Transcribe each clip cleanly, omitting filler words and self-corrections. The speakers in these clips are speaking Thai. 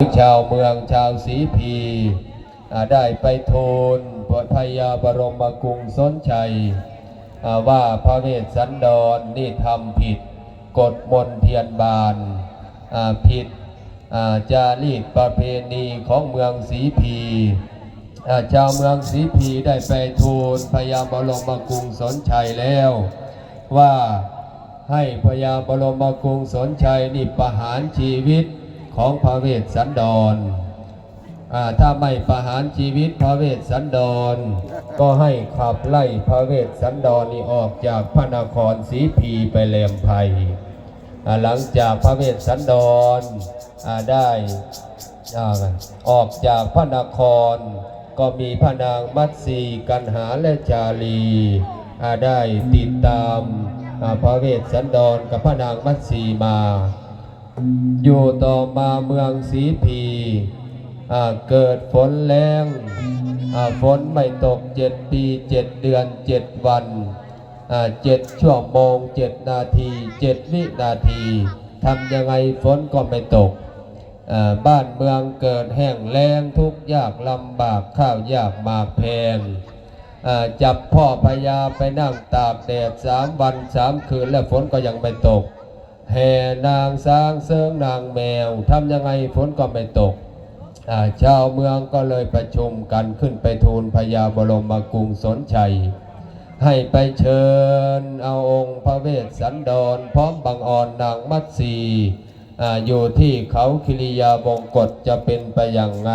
ชาวเมืองชาวศรีพีได้ไปทูลพระยาบรมกรุงสนชัยว่าพระเวสสันดรนี่ทำผิดกฎมนเทียนบานผิดจารีตประเพณีของเมืองศรีพีชาวเมืองศรีพีได้ไปทูลพระยาบรมกรุงสนชัยแล้วว่าให้พระยาบรมกรุงสนชัยนี่ประหารชีวิตของพระเวสสันดรถ้าไม่ประหารชีวิตพระเวสสันดรก็ให้ขับไล่พระเวสสันดรนี่ออกจากพระนครศรีพีไปแหลมไพรหลังจากพระเวสสันดรได้ออกจากพระนครก็มีพระนางมัตสีกันหาและจารีได้ติดตามพระเวสสันดรกับพระนางมัตสีมาอยู่ต่อมาเมืองศรีพีเกิดฝนแล้งฝนไม่ตก7 ปี7 เดือน7 วัน7 ชั่วโมง7 นาที7 วินาทีทำยังไงฝนก็ไม่ตกบ้านเมืองเกิดแห้งแล้งทุกข์ยากลำบากข้าวยากหมากแพงจับพ่อพญาไปนั่งตากแดด3 วัน 3 คืนและฝนก็ยังไม่ตกแห่นางช้างเสิงนางแมวทำยังไงฝนก็ไม่ตกชาวเมืองก็เลยประชุมกันขึ้นไปทูลพญาบรมกรุงสนชัยให้ไปเชิญเอาองค์พระเวสสันดรพร้อมบังอ่อนนางมัตสีอยู่ที่เขาคิริยาบงกฎจะเป็นไปอย่างไง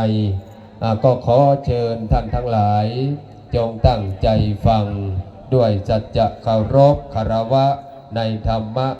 ก็ขอเชิญท่านทั้งหลายจงตั้งใจฟังด้วยสัจจะเคารพคารวะในธรรมะ